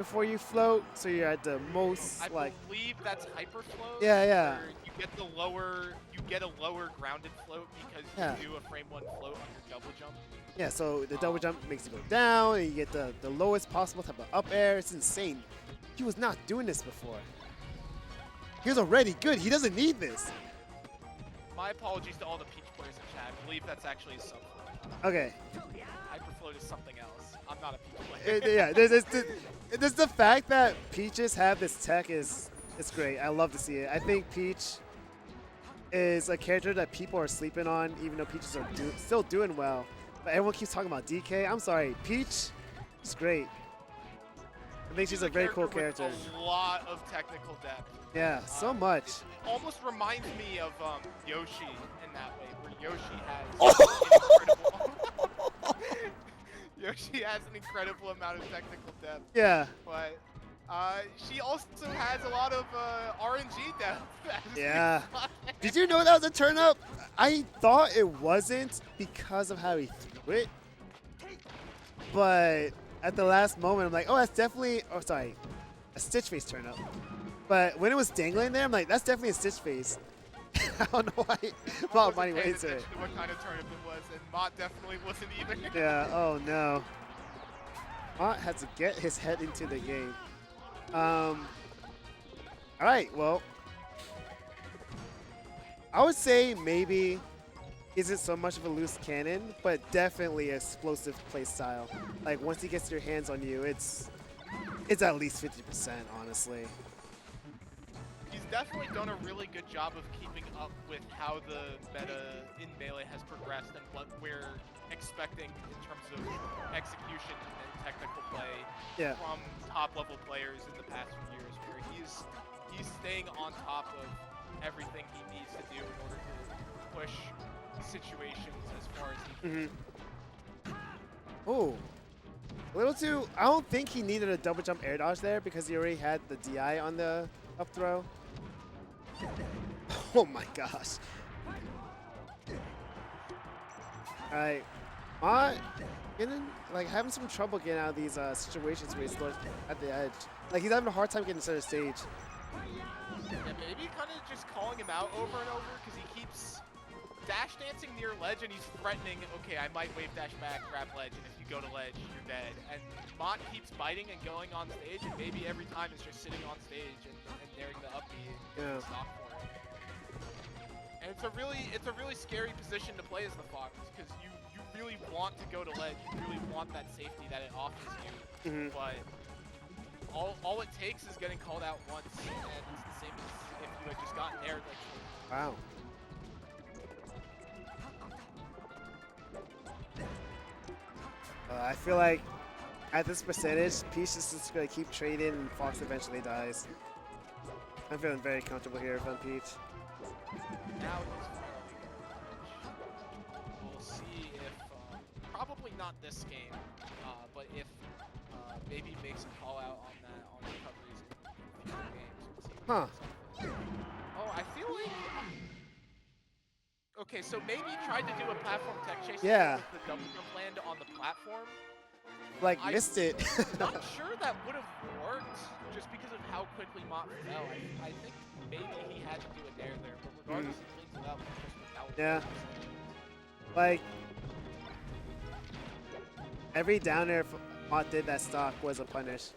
before you float, so you're at the most I like. believe that's hyper float, Yeah, yeah, where you get a lower grounded float because yeah, you do a frame one float on your double jump. yeah. So the double Um, jump makes you go down, and you get the lowest possible type of up air. It's insane. He was not doing this before. He was already good. He doesn't need this. my apologies to all the Peach players in chat. I believe that's actually a sub float. Okay. Hyper float is something else. I'm not a Peach player. Yeah. There's the fact that Peaches have this tech is it's great. I love to see it. I think Peach is a character that people are sleeping on, even though Peaches are still doing well. But everyone keeps talking about DK. I'm sorry, Peach is great. I think she's a very cool character. With a lot of technical depth. Yeah, so much. It almost reminds me of Yoshi in that way, where Yoshi has an incredible Yoshi has an incredible amount of technical depth. Yeah. But she also has a lot of RNG depth. Yeah. Did you know that was a turn up? I thought it wasn't because of how he threw it. But at the last moment, I'm like, oh, that's definitely, oh, sorry, a Stitch Face turn up. But when it was dangling there, I'm like, that's definitely a Stitch Face. I don't know why Mott Money went into it. What kind of turnip it was, and Mott definitely wasn't either. Yeah, oh no. Mott had to get his head into the game. Alright, well. I would say maybe isn't so much of a loose cannon, but definitely explosive play style. Like once he gets your hands on you, it's at least 50%, honestly. He's definitely done a really good job of keeping up with how the meta in Melee has progressed and what we're expecting in terms of execution and technical play from top-level players in the past few years, where he's staying on top of everything he needs to do in order to push situations as far as he can. Oh. A little too, I don't think he needed a double jump air dodge there because he already had the DI on the up throw. Oh my gosh. Alright. Mott having some trouble getting out of these situations where he's at the edge. Like he's having a hard time getting to center stage. Yeah, maybe kind of just calling him out over and over because he keeps dash dancing near ledge and he's threatening, okay, I might wave dash back, grab ledge, and if you go to ledge, you're dead. And Mott keeps biting and going on stage, and maybe every time is just sitting on stage and daring the up B and stock for it. And it's a really scary position to play as the Fox because you really want to go to ledge, you really want that safety that it offers you, but all it takes is getting called out once, and it's the same as if you had just gotten aired like. Wow. I feel like at this percentage, Peach is just going to keep trading and Fox eventually dies. I'm feeling very comfortable here if I'm Peach. Now he's finally we'll see if, probably not this game, but if maybe makes a call out on that on recoveries in future games. Huh. Oh, I feel like... Okay, so maybe tried to do a platform tech chase with the double jump land on the platform. Like, missed it. Not sure that would have worked, just because of how quickly Mott fell. I think maybe he had to do a dare there, but regardless, he cleans it up just without... Yeah. Like, every down air Mott did that stock was a punish.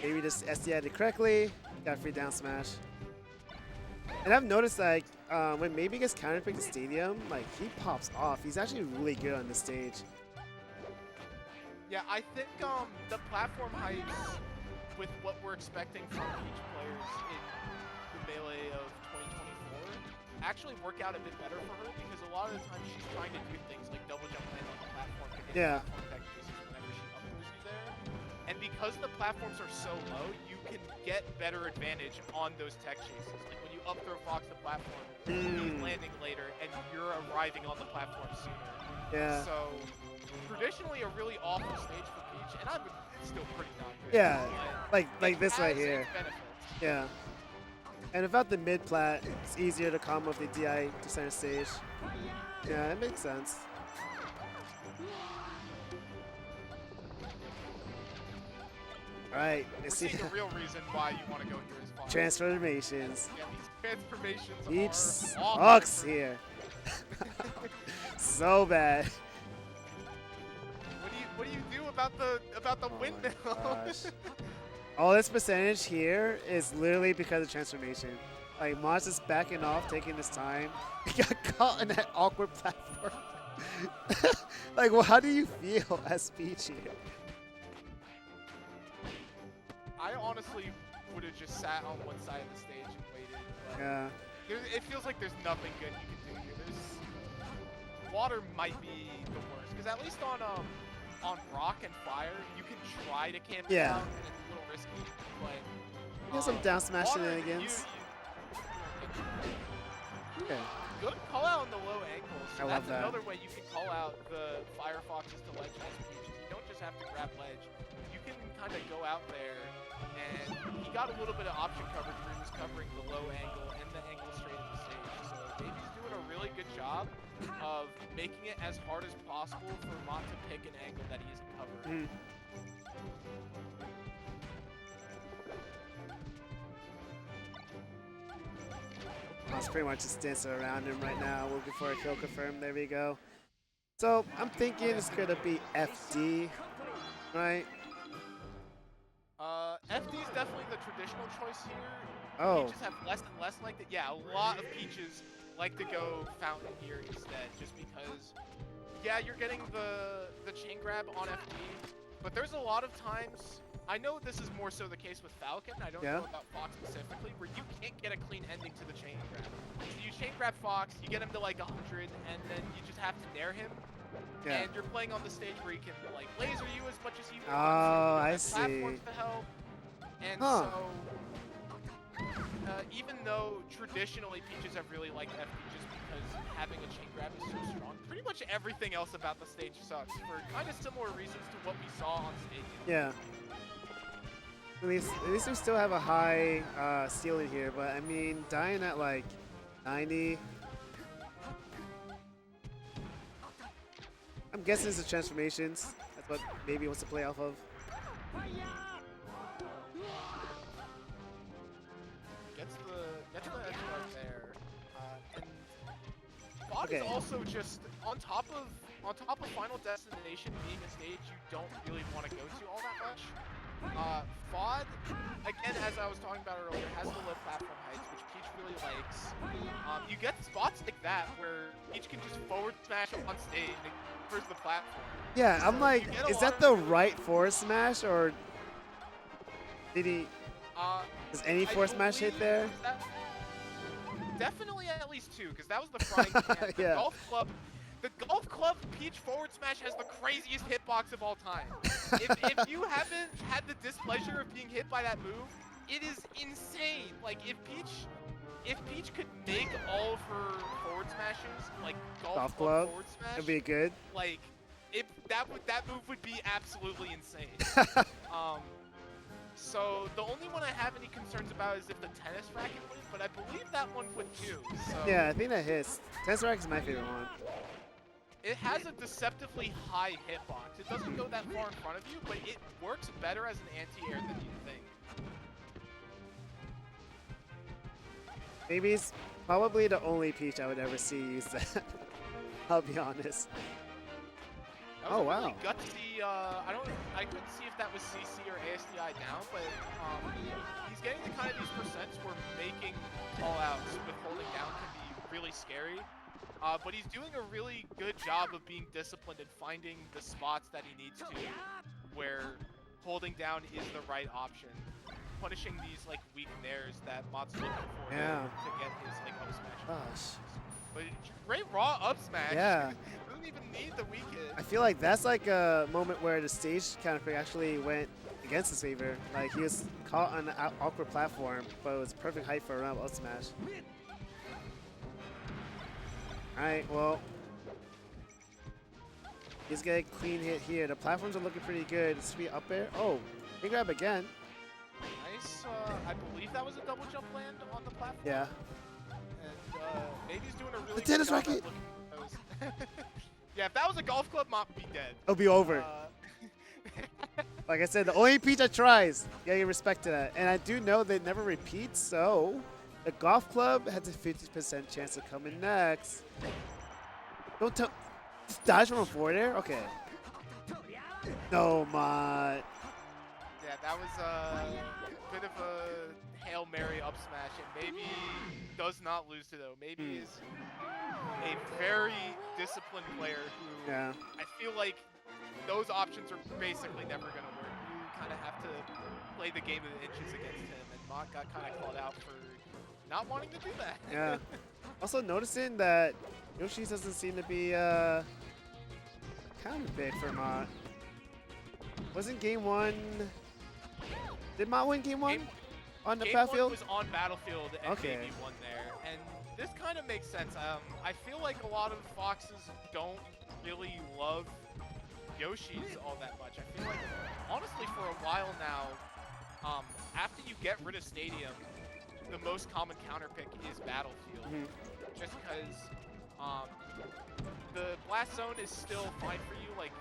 Maybe just SDI'd it correctly, got free down smash. And I've noticed, like, when maybe gets counterpicked the stadium, like, he pops off. He's actually really good on the stage. Yeah, I think the platform hypes with what we're expecting from Peach players in the Melee of 2024 actually work out a bit better for her because a lot of the time she's trying to do things like double jump land on the platform to get platform tech chases whenever she upthrows you there. And because the platforms are so low, you can get better advantage on those tech chases. Like when you upthrow Fox the platform, he's landing later and you're arriving on the platform sooner. Yeah. So traditionally a really awful stage for Peach, and it's still pretty not good. Yeah, like this right here. Yeah. And without the mid plat, it's easier to combo with the DI to center stage. Yeah, it makes sense. Right. We're Let's seeing see. the real reason why you want to go here is fine. Transformations. Yeah, these transformations Peach are awful. sucks here. So bad. What do you do about the Oh windmill? my gosh. All this percentage here is literally because of transformation. Like Mars is backing off, taking his time. He got caught in that awkward platform. Like, well, how do you feel as Peach here? I honestly would have just sat on one side of the stage and waited. But Yeah. it feels like there's nothing good you can do here. Water might be the worst because at least on rock and fire you can try to camp it Yeah. out and it's a little risky. But He has some down smash water, shenanigans. Okay. Good call out on the low ankles. So I love that's that. another way you can call out the Firefoxes to ledge peaches. You don't just have to grab ledge. You can kind of go out there, and he got a little bit of option coverage where he was covering the low angle and the angle straight at the stage. So Baby's doing a really good job of making it as hard as possible for Mott to pick an angle that he isn't covering. Let's pretty much just dancing around him right now, looking for a kill confirm. There we go. So I'm thinking it's gonna be FD, right? FD is definitely the traditional choice here. Oh. Peaches have less and less like that. Yeah, a lot of Peaches like to go Fountain here instead, just because, yeah, you're getting the chain grab on FD, but there's a lot of times, I know this is more so the case with Falcon, I don't know about Fox specifically, where you can't get a clean ending to the chain grab. So you chain grab Fox, you get him to like 100, and then you just have to nair him. Yeah. And you're playing on the stage where he can like laser you as much as he wants. Oh, and I have see. platforms to help. And so, even though traditionally Peaches have really liked FD just because having a chain grab is so strong, pretty much everything else about the stage sucks for kind of similar reasons to what we saw on stage. Yeah. At least we still have a high ceiling here, but I mean, dying at like 90. I'm guessing it's the transformations. That's what maybe wants to play off of. Gets the edge right there, and Bot is also just on top of Final Destination being a stage you don't really want to go to all that much. FOD, again, as I was talking about earlier, has the low platform heights, which Peach really likes. You get spots like that where Peach can just forward smash on stage and covers the platform. Yeah, so I'm like, is that the right forward smash, or did he? Does any forward smash hit there? Definitely at least two, because that was the frying pan. Yeah. The golf club Peach forward smash has the craziest hitbox of all time. If you haven't had the displeasure of being hit by that move, it is insane. Like if Peach could make all of her forward smashes like golf club forward smash, it'd be good. Like that move would be absolutely insane. So the only one I have any concerns about is if the tennis racket would, but I believe that one would too. So Yeah, I think that hits. Tennis racket is my favorite one. it has a deceptively high hitbox. It doesn't go that far in front of you, but it works better as an anti-air than you think. Maybe it's probably the only Peach I would ever see use that. I'll be honest. That was a really gutsy, I couldn't see if that was CC or ASDI down, but he's getting the kind of these percents where making call-outs with holding down can be really scary. But he's doing a really good job of being disciplined and finding the spots that he needs to, where holding down is the right option. Punishing these like weak nairs that Mott's looking for to get his like up smash. Gosh. But great raw up smash. Yeah. Doesn't even need the weak hit. I feel like that's like a moment where the stage counter actually went against his favor. Like he was caught on an awkward platform, but it was perfect height for a round up smash. Alright, well, he's getting a clean hit here. The platforms are looking pretty good. Sweet up air. Oh, he grab again. Nice. I believe that was a double jump land on the platform. Yeah. And maybe he's doing a really The tennis good job racket. at looking for those. Yeah, if that was a golf club, Mott would be dead. It'll be over. Like I said, the only Peach that tries. Yeah, you respect to that. And I do know they never repeat, so the golf club has a 50% chance of coming next. Don't tell. Dodge from a forward air? Okay. No, man. Yeah, that was a bit of a Hail Mary up smash, and maybe does not lose to though. Maybe is a very disciplined player who Yeah. I feel like those options are basically never going to work. You kind of have to play the game of the inches against him, and Mott got kind of called out for not wanting to do that. Yeah. Also noticing that Yoshi's doesn't seem to be kind of big for Mott. Wasn't game one? Did Mott win game one on the Game battlefield? 1 was on Battlefield and Okay. maybe won there, and this kind of makes sense. I feel like a lot of Foxes don't really love Yoshi's all that much. I feel like, honestly, for a while now, after you get rid of Stadium, the most common counter pick is Battlefield. Just because the Blast Zone is still fine for you. Like,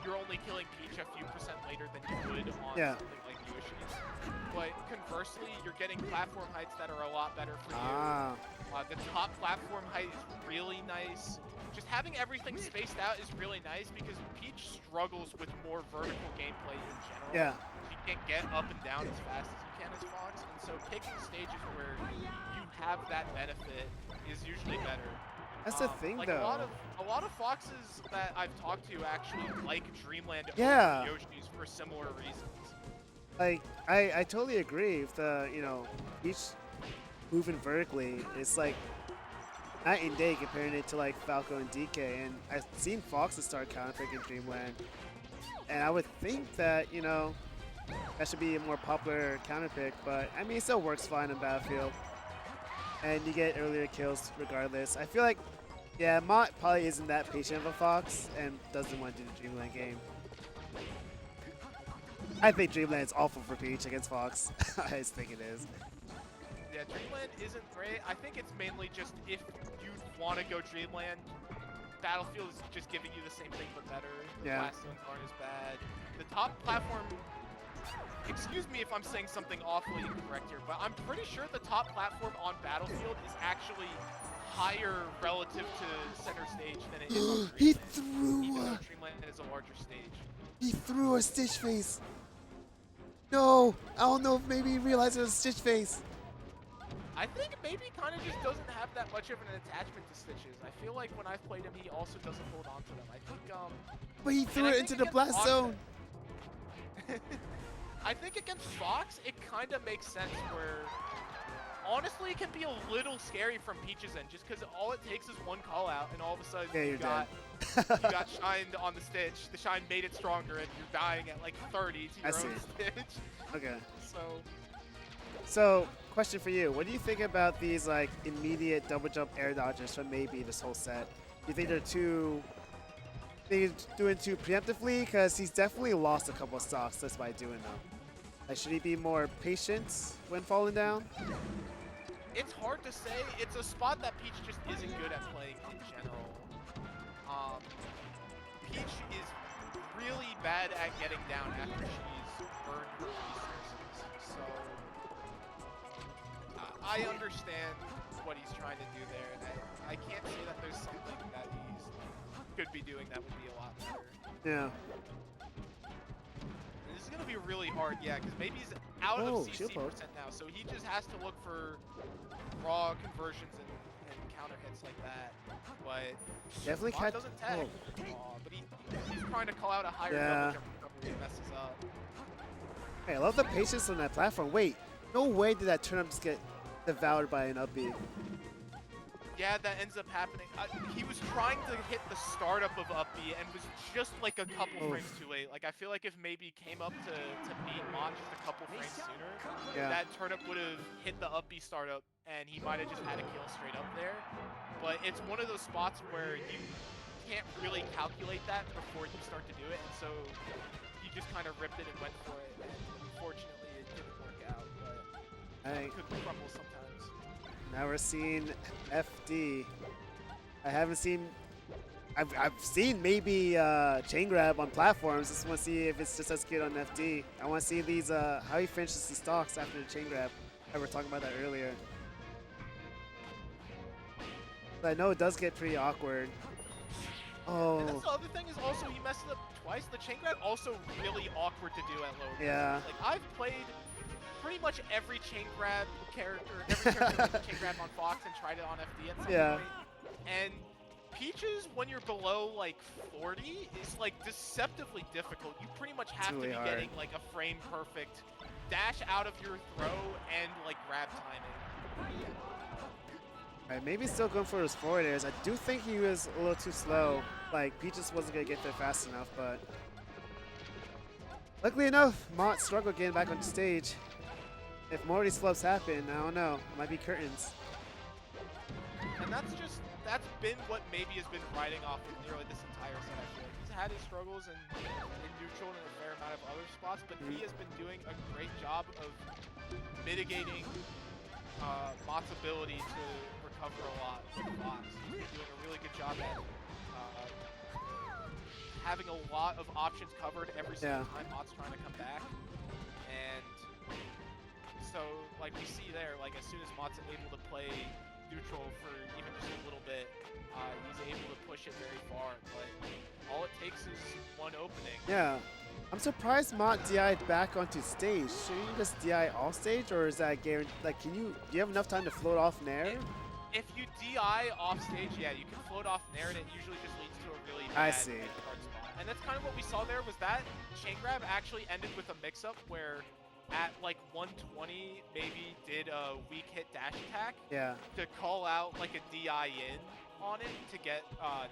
you're only killing Peach a few % later than you would on something like Yoshi's. But conversely, you're getting platform heights that are a lot better for you. The top platform height is really nice. Just having everything spaced out is really nice because Peach struggles with more vertical gameplay in general. Yeah. She can't get up and down as fast as you can as Fox, and so picking stages where you have that benefit is usually better. That's the thing, like though. A lot of Foxes that I've talked to actually like Dreamland Yeah. over Yoshi's for similar reasons. Like, I totally agree with the, Peach moving vertically. It's like night and day comparing it to like Falco and DK. And I've seen Foxes start counterpicking Dreamland. And I would think that, that should be a more popular counterpick. But I mean, it still works fine in Battlefield. And you get earlier kills regardless. I feel like, yeah, Mott probably isn't that patient of a Fox and doesn't want to do the Dreamland game. I think Dreamland is awful for Peach against Fox. I just think it is. Yeah, Dreamland isn't great. I think it's mainly just if you want to go Dreamland, Battlefield is just giving you the same thing but better. The Yeah. Blast Zones aren't as bad. The top platform, excuse me if I'm saying something awfully incorrect here, but I'm pretty sure the top platform on Battlefield is actually higher relative to center stage than it is on Dreamland. He Even threw though Dreamland is a larger stage. He threw a Stitch Face. No, I don't know if maybe he realized it was Stitch Face. I think maybe kind of just doesn't have that much of an attachment to Stitches. I feel like when I've played him, he also doesn't hold on to them. I think, But he threw it into the blast zone. I think against Fox, it kind of makes sense where, honestly, it can be a little scary from Peach's end, just because all it takes is one call out, and all of a sudden Yeah, you you're got dead. you got shined on the Stitch. The shine made it stronger, and you're dying at like 30 to your own Stitch. Okay. So, question for you. What do you think about these like immediate double jump air dodges from maybe this whole set? Do you think they're doing too preemptively? Because he's definitely lost a couple of stocks just by doing them. Like, should he be more patient when falling down? it's hard to say. It's a spot that Peach just isn't good at playing in general. Peach is really bad at getting down after she's burned her resources. So I understand what he's trying to do there, and I can't say that there's something that he could be doing that would be a lot better. Yeah. And this is going to be really hard, yeah, because maybe he's out of CC percent now, so he just has to look for raw conversions and counter hits like that. But definitely doesn't tag. But he's trying to call out a higher double jump recovery and messes up. Hey, I love the patience on that platform. Wait, no way did that turnip just get devoured by an up B. Yeah, that ends up happening. He was trying to hit the startup of up B and was just like a couple frames too late. Like, I feel like if maybe came up to meet Mott just a couple frames sooner, that turnip would have hit the up B startup and he might have just had a kill straight up there. But it's one of those spots where you can't really calculate that before you start to do it, and so he just kind of ripped it and went for it. And unfortunately, it didn't work out, but it could crumble sometimes. Now we're seeing FD. I I've seen maybe chain grab on platforms. Just want to see if it's just as good on FD. I want to see these how he finishes the stocks after the chain grab. We were talking about that earlier. But I know it does get pretty awkward. Oh. And that's the other thing is also he messed it up twice. The chain grab also really awkward to do at low. Yeah. Like I've played pretty much every chain grab character, every character with chain grab on Fox and tried it on FD at some point. And Peaches, when you're below like 40, is like deceptively difficult. You pretty much have to be getting like a frame perfect dash out of your throw and like grab timing. Alright, maybe still going for his forward airs. I do think he was a little too slow. Like Peaches wasn't gonna get there fast enough, but luckily enough, Mott struggled getting back on the stage. If more of these flops happen, I don't know. It might be curtains. And that's been what maybe has been riding off of nearly this entire set. I feel like he's had his struggles in neutral and a fair amount of other spots, but he has been doing a great job of mitigating Mott's ability to recover a lot with blocks. He's been doing a really good job at having a lot of options covered every single time Mott's trying to come back. And so, like we see there, like as soon as Mott's able to play neutral for even just a little bit, he's able to push it very far. But all it takes is one opening. Yeah. I'm surprised Mott DI'd back onto stage. Should you just DI off stage, or is that guaranteed? Like, do you have enough time to float off Nair? If you DI off stage, yeah, you can float off Nair, and it usually just leads to a really bad mid-card spot. And that's kind of what we saw there, was that chain grab actually ended with a mix-up where at like 120, maybe did a weak hit dash attack to call out like a DI in on it to get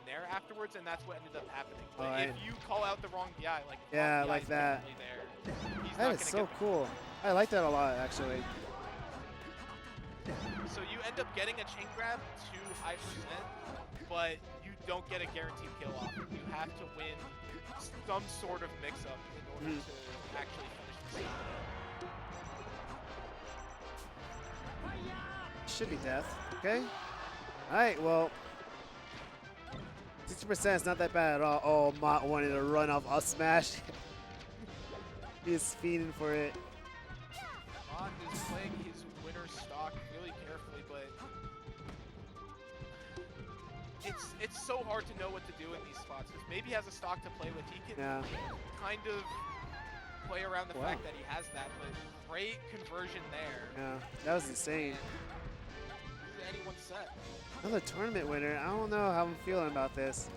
Nair afterwards, and that's what ended up happening. But if you call out the wrong DI, like like that, there, that is so cool. I like that a lot, actually. So you end up getting a chain grab to high percent, but you don't get a guaranteed kill off. You have to win some sort of mix-up in order to actually finish the set. Should be death. Okay. Alright, well, 60% is not that bad at all. Oh, Mott wanted to run off a smash. He's feeding for it. Mott is playing his winner's stock really carefully, but it's so hard to know what to do in these spots. Because maybe he has a stock to play with. He can kind of play around the fact that he has that, but great conversion there. Yeah, that was insane. Anyone's set. Another tournament winner. I don't know how I'm feeling about this.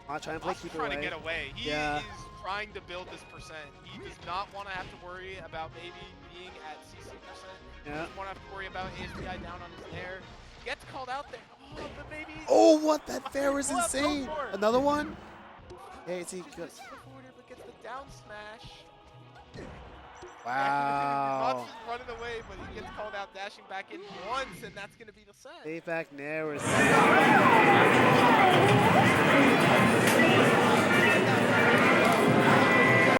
I'll try and play keep it away. Trying to get away. He is trying to build this percent. He does not want to have to worry about maybe being at CC percent. He doesn't want to have to worry about ASPI down on his Nair. Gets called out there. Oh, but maybe. Oh, what? That fair was insane. Another one? Hey, is he good? Gets the down smash. Wow. Mott's running away, but he gets called out, dashing back in once, and that's going to be the set. Stay back Nair was